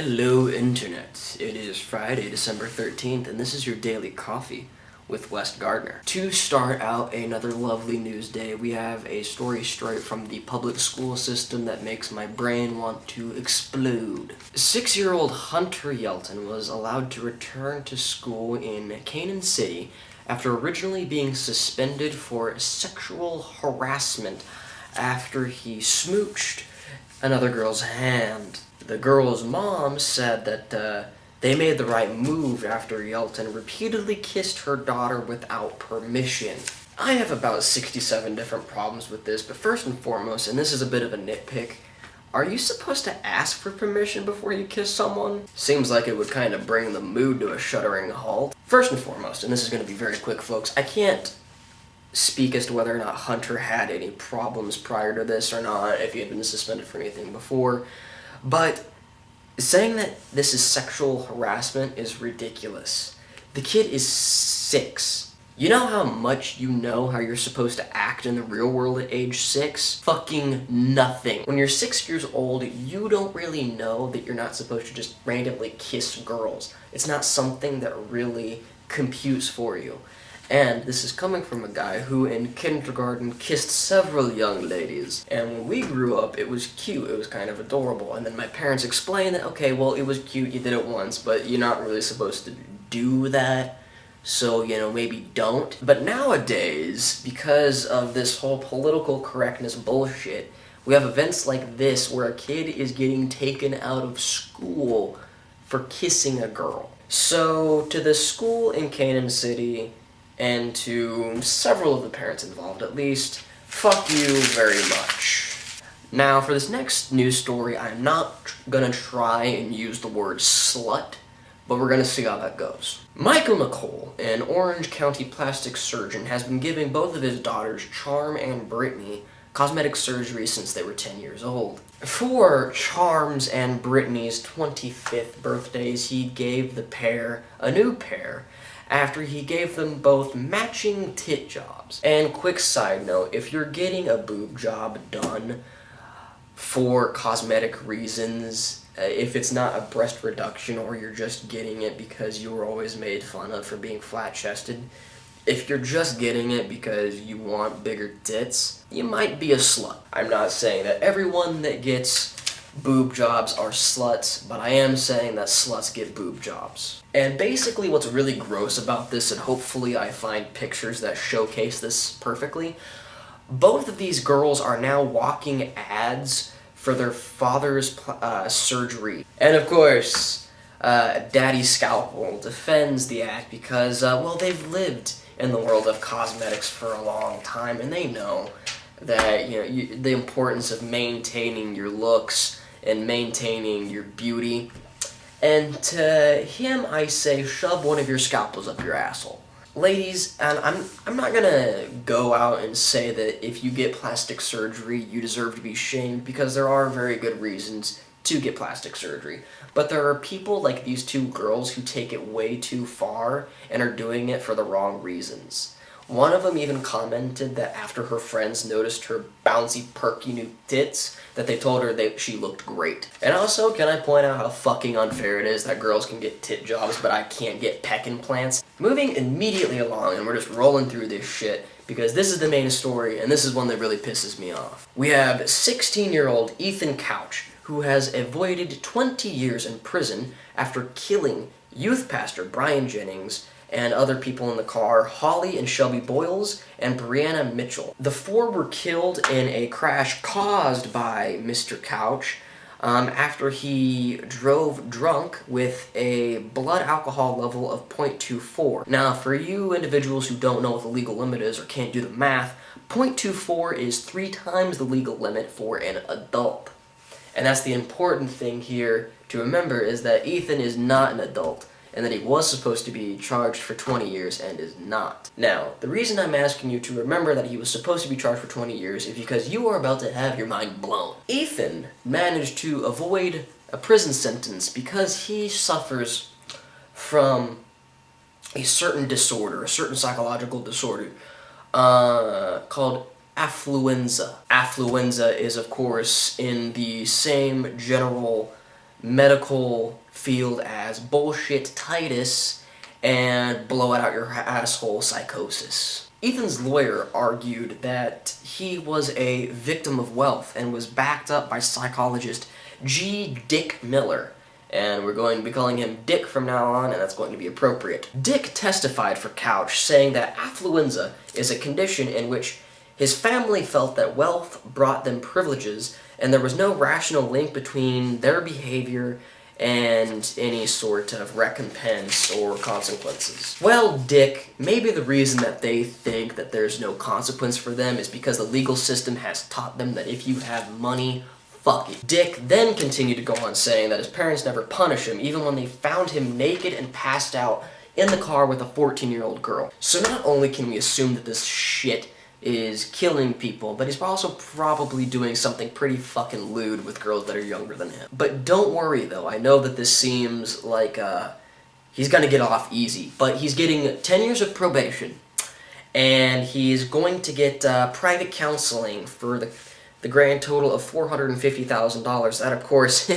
Hello Internet, it is Friday, December 13th, and this is your Daily Coffee with Wes Gardner. To start out another lovely news day, we have a story straight from the public school system that makes my brain want to explode. 6-year-old Hunter Yelton was allowed to return to school in Canaan City after originally being suspended for sexual harassment after he smooched another girl's hand. The girl's mom said that they made the right move after Yelton repeatedly kissed her daughter without permission. I have about 67 different problems with this, but first and foremost, and this is a bit of a nitpick, are you supposed to ask for permission before you kiss someone? Seems like it would kind of bring the mood to a shuddering halt. First and foremost, and this is going to be very quick, folks, I can't speak as to whether or not Hunter had any problems prior to this or not, if he had been suspended for anything before. But saying that this is sexual harassment is ridiculous. The kid is 6. You know how much you know how you're supposed to act in the real world at age 6? Fucking nothing. When you're 6 years old, you don't really know that you're not supposed to just randomly kiss girls. It's not something that really computes for you. And this is coming from a guy who in kindergarten kissed several young ladies. And when we grew up, it was cute, it was kind of adorable. And then my parents explained that, okay, well, it was cute, you did it once, but you're not really supposed to do that. So, maybe don't. But nowadays, because of this whole political correctness bullshit, we have events like this where a kid is getting taken out of school for kissing a girl. So, to the school in Canaan City, and to several of the parents involved at least, fuck you very much. Now, for this next news story, I'm not gonna try and use the word slut, but we're gonna see how that goes. Michael Nicole, an Orange County plastic surgeon, has been giving both of his daughters, Charm and Brittany, cosmetic surgery since they were 10 years old. For Charm's and Brittany's 25th birthdays, he gave the pair a new pair after he gave them both matching tit jobs. And quick side note, if you're getting a boob job done for cosmetic reasons, if it's not a breast reduction or you're just getting it because you were always made fun of for being flat-chested, if you're just getting it because you want bigger tits, you might be a slut. I'm not saying that everyone that gets boob jobs are sluts, but I am saying that sluts get boob jobs. And basically what's really gross about this, and hopefully I find pictures that showcase this perfectly, both of these girls are now walking ads for their father's surgery. And of course, Daddy Scalpel defends the act because, they've lived in the world of cosmetics for a long time, and they know that, the importance of maintaining your looks and maintaining your beauty. And to him, I say, shove one of your scalpels up your asshole. Ladies, and I'm not gonna go out and say that if you get plastic surgery, you deserve to be shamed, because there are very good reasons to get plastic surgery. But there are people like these two girls who take it way too far and are doing it for the wrong reasons. One of them even commented that after her friends noticed her bouncy, perky new tits, that they told her that she looked great. And also, can I point out how fucking unfair it is that girls can get tit jobs, but I can't get pec implants? Moving immediately along, and we're just rolling through this shit, because this is the main story, and this is one that really pisses me off. We have 16-year-old Ethan Couch, who has avoided 20 years in prison after killing youth pastor Brian Jennings and other people in the car, Holly and Shelby Boyles, and Brianna Mitchell. The 4 were killed in a crash caused by Mr. Couch after he drove drunk with a blood alcohol level of 0.24. Now, for you individuals who don't know what the legal limit is or can't do the math, 0.24 is 3 times the legal limit for an adult. And that's the important thing here to remember, is that Ethan is not an adult, and that he was supposed to be charged for 20 years and is not. Now, the reason I'm asking you to remember that he was supposed to be charged for 20 years is because you are about to have your mind blown. Ethan managed to avoid a prison sentence because he suffers from a certain disorder, a certain psychological disorder, called Affluenza. Affluenza is, of course, in the same general medical field as bullshit Titus and blow out your asshole psychosis. Ethan's lawyer argued that he was a victim of wealth and was backed up by psychologist G. Dick Miller. And we're going to be calling him Dick from now on, and that's going to be appropriate. Dick testified for Couch, saying that affluenza is a condition in which his family felt that wealth brought them privileges, and there was no rational link between their behavior and any sort of recompense or consequences. Well, Dick, maybe the reason that they think that there's no consequence for them is because the legal system has taught them that if you have money, fuck it. Dick then continued to go on saying that his parents never punished him, even when they found him naked and passed out in the car with a 14-year-old girl. So not only can we assume that this shit is killing people, but he's also probably doing something pretty fucking lewd with girls that are younger than him. But don't worry though, I know that this seems like he's gonna get off easy, but he's getting 10 years of probation, and he's going to get private counseling for the grand total of $450,000 that, of course,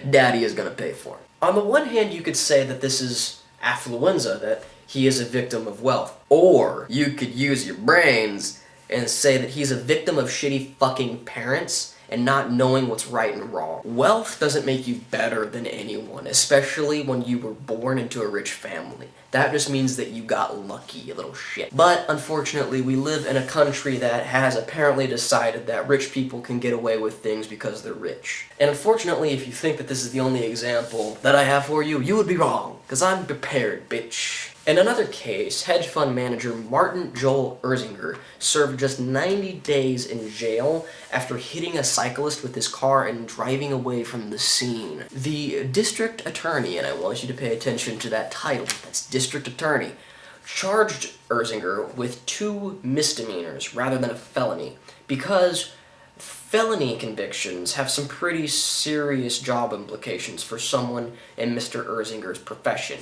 Daddy is going to pay for. On the one hand, you could say that this is affluenza, that he is a victim of wealth. Or you could use your brains and say that he's a victim of shitty fucking parents and not knowing what's right and wrong. Wealth doesn't make you better than anyone, especially when you were born into a rich family. That just means that you got lucky, you little shit. But unfortunately, we live in a country that has apparently decided that rich people can get away with things because they're rich. And unfortunately, if you think that this is the only example that I have for you, you would be wrong, because I'm prepared, bitch. In another case, hedge fund manager Martin Joel Erzinger served just 90 days in jail after hitting a cyclist with his car and driving away from the scene. The district attorney, and I want you to pay attention to that title, that's district attorney, charged Erzinger with 2 misdemeanors rather than a felony, because felony convictions have some pretty serious job implications for someone in Mr. Erzinger's profession.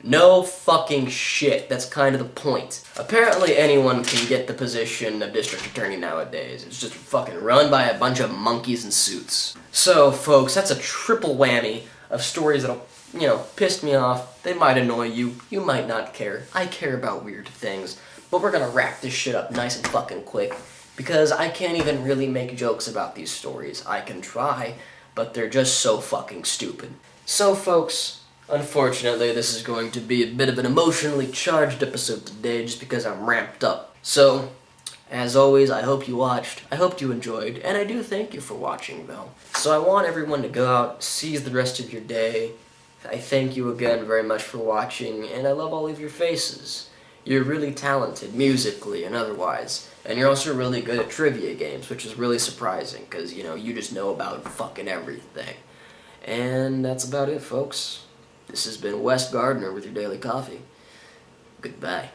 No fucking shit, that's kind of the point. Apparently anyone can get the position of district attorney nowadays. It's just fucking run by a bunch of monkeys in suits. So, folks, that's a triple whammy of stories that'll, piss me off. They might annoy you. You might not care. I care about weird things. But we're gonna wrap this shit up nice and fucking quick, because I can't even really make jokes about these stories. I can try, but they're just so fucking stupid. So, folks, unfortunately, this is going to be a bit of an emotionally charged episode today just because I'm ramped up. So, as always, I hope you watched, I hope you enjoyed, and I do thank you for watching, though. So I want everyone to go out, seize the rest of your day. I thank you again very much for watching, and I love all of your faces. You're really talented, musically and otherwise, and you're also really good at trivia games, which is really surprising, because, you just know about fucking everything. And that's about it, folks. This has been Wes Gardner with your Daily Coffee. Goodbye.